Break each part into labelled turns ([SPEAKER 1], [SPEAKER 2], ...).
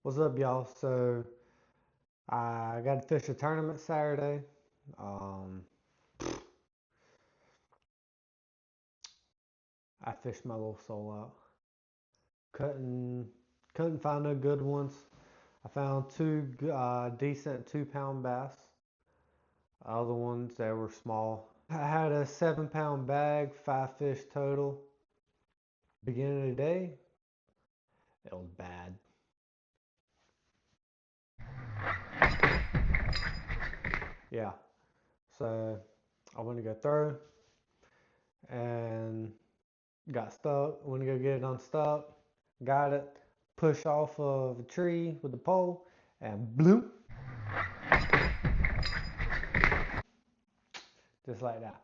[SPEAKER 1] What's up, y'all? So I got to fish a tournament Saturday. Um, I fished my little soul out. Couldn't couldn't find no good ones. I found two decent 2 pound bass. Other ones that were small. I had a 7 pound bag, 5 fish total. Beginning of the day, it was bad. Yeah. So I went to go throw and got stuck. Went to go get it unstuck. Got it. Push off of a tree with the pole and bloop, just like that.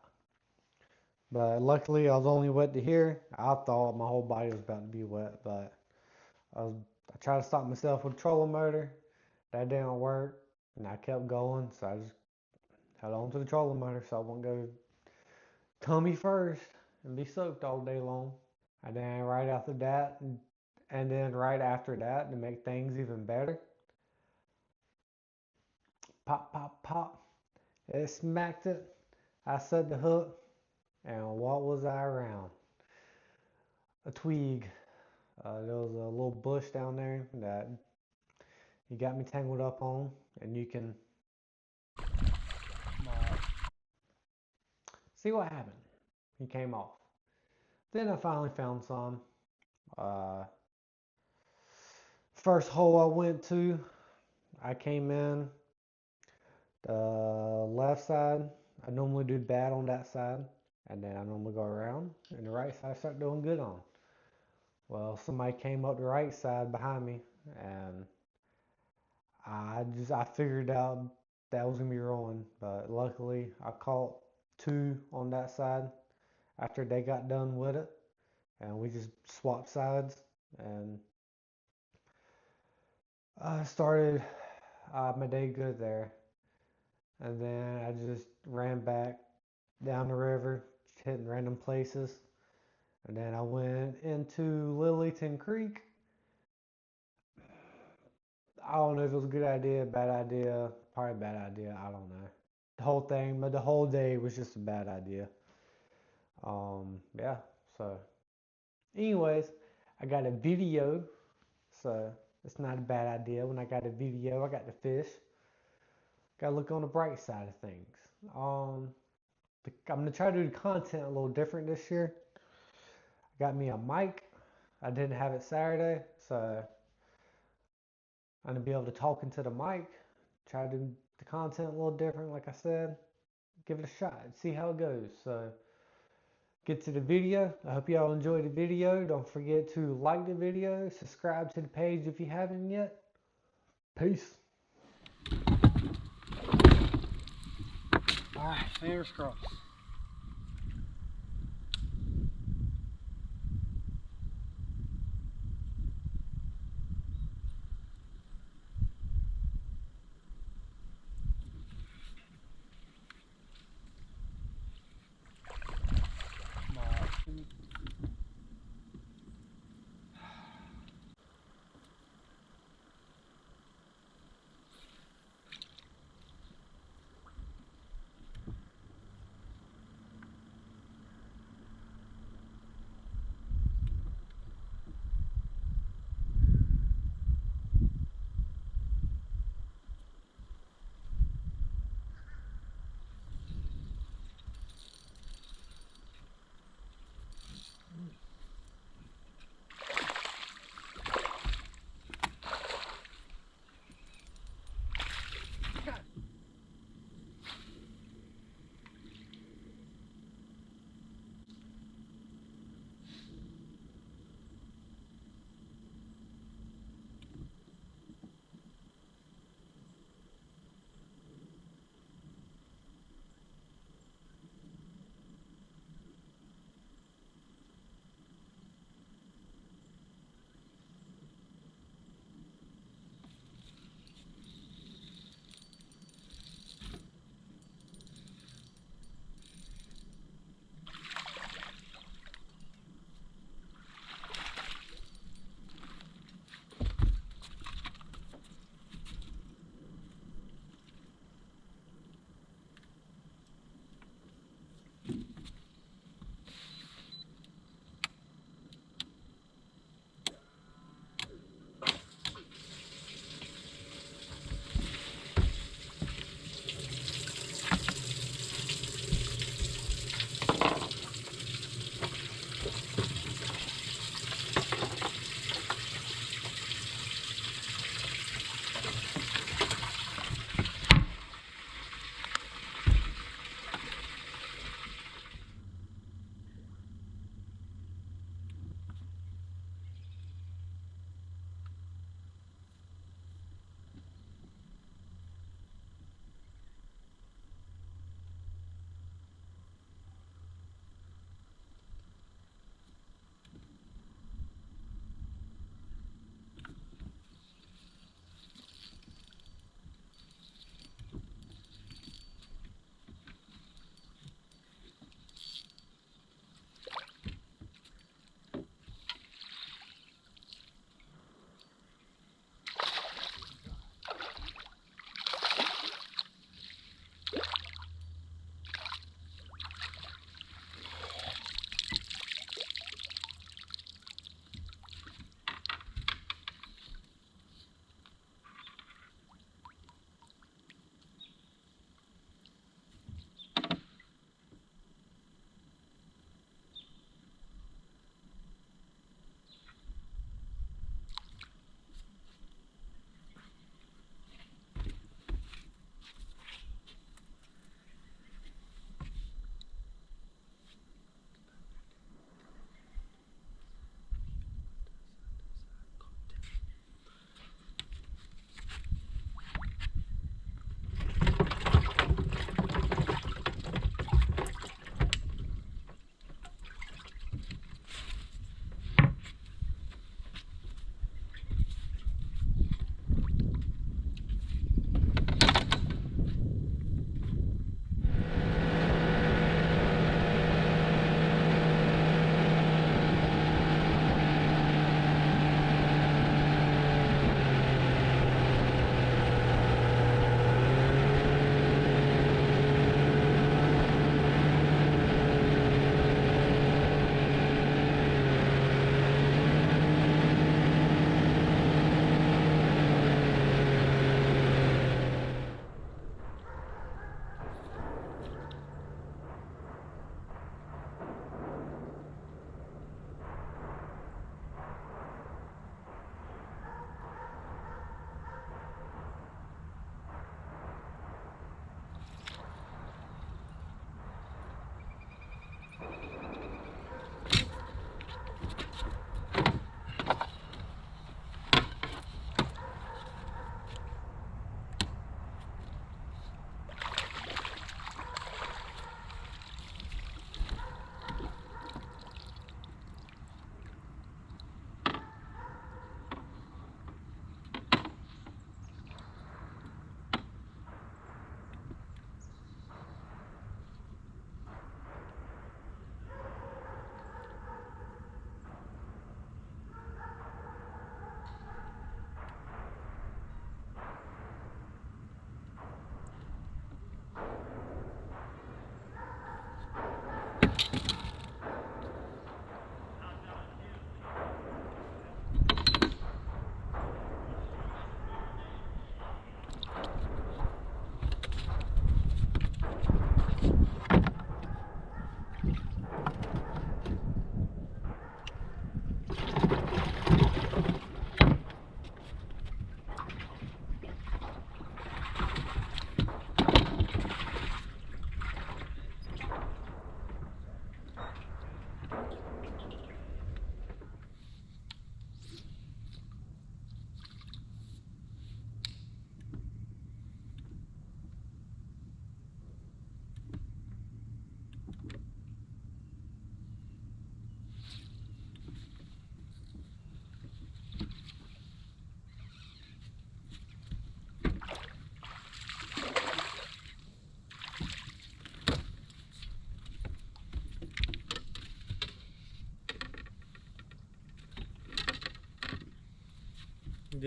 [SPEAKER 1] But luckily, I was only wet to here. I thought my whole body was about to be wet, but I tried to stop myself with a trolling motor. That didn't work, and I kept going. So I just held on to the trolling motor so I won't go tummy first and be soaked all day long. And then right after that, and then right after that, to make things even better, pop, pop, pop. It smacked it. I set the hook, and what was I around? A twig. There was a little bush down there that he got me tangled up on, and you can see what happened. He came off. Then I finally found some. Uh, First hole I went to, I came in the left side. I normally do bad on that side, and then I normally go around, and the right side I start doing good on. Well, somebody came up the right side behind me, and I figured out that was gonna be rolling, but luckily I caught two on that side after they got done with it, and we just swapped sides, and I started my day good there, and then I just ran back down the river, hitting random places, and then I went into Lilyton Creek. I don't know if it was a good idea, bad idea, probably a bad idea. I don't know. The whole thing, but the whole day was just a bad idea. Yeah. So, anyways, I got a video, so it's not a bad idea. When I got a video, I got the fish. Got to look on the bright side of things. Um, I'm gonna try to do the content a little different this year. I got me a mic. I didn't have it Saturday, so I'm gonna be able to talk into the mic. Try to do the content a little different, like I said. Give it a shot, see how it goes. So get to the video. I hope y'all enjoy the video. Don't forget to like the video, subscribe to the page if you haven't yet. Peace.
[SPEAKER 2] Alright, fingers crossed.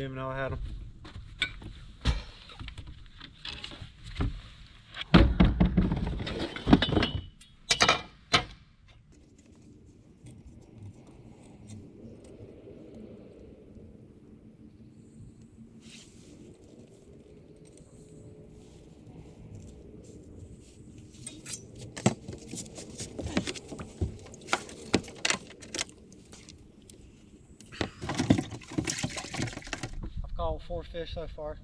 [SPEAKER 2] didn't even know I had them. Caught 4 fish so far.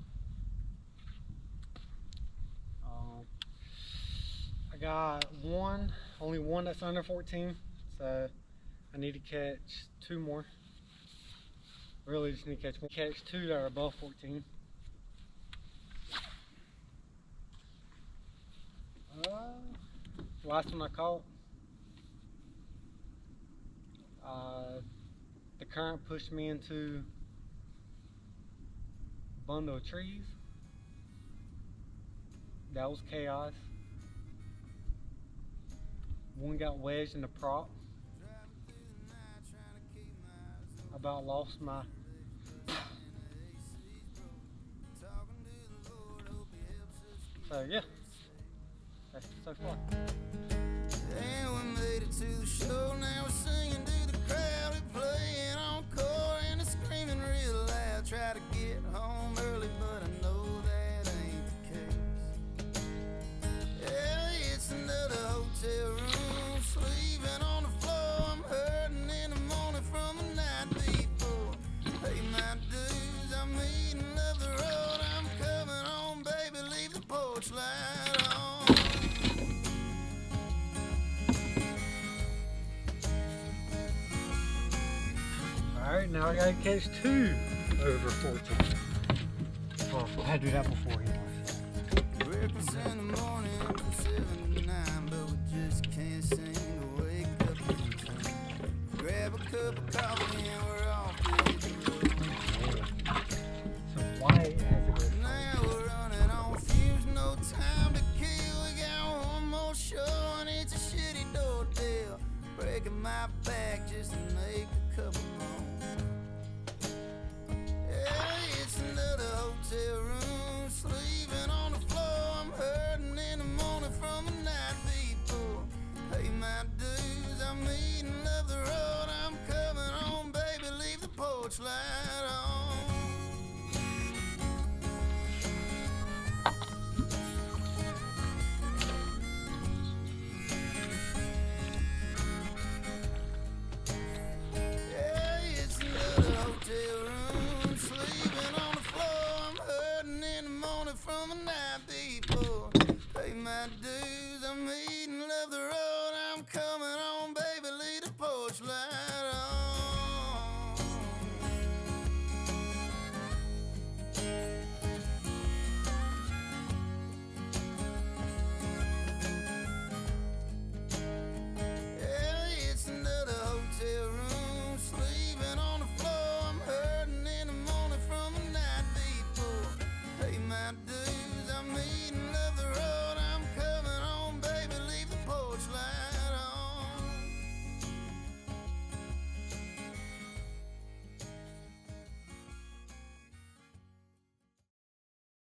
[SPEAKER 2] I got only one that's under 14, so I need to catch 2 more. Really just need to catch 2 that are above 14. Last one I caught, the current pushed me into bundle of trees. That was chaos. One got wedged in the prop. About lost my so yeah, that's it so far.
[SPEAKER 3] And we made it to the show. Now we're singing to the crowd and playing encore and it's screaming real loud. Try to get home early, but I know that ain't the case. Yeah, it's another hotel room, sleeping on the floor. I'm hurting in the morning from the night before. Pay my dues, I'm eating up the road. I'm coming home, baby, leave the porch light on.
[SPEAKER 2] Alright, now I gotta catch 2 over 14. Well, I had to do that before anyway.
[SPEAKER 3] Breakfast in the morning from 7 to 9, but we just can't seem to wake up in time. Grab a cup of coffee and we're off to hit the road.
[SPEAKER 2] So why has it been
[SPEAKER 3] Now we're running on fumes, no time to kill. We got one more show and it's a shitty door deal. Breaking my back just to make a couple more. Yeah, it's another hotel room, sleeping on the floor. I'm hurting in the morning from the night before. Pay my dues, I'm eating up the road. I'm coming home, baby, leave the porch light on. Yeah, it's another hotel room, sleeping on the floor. I'm hurting in the morning from the night before.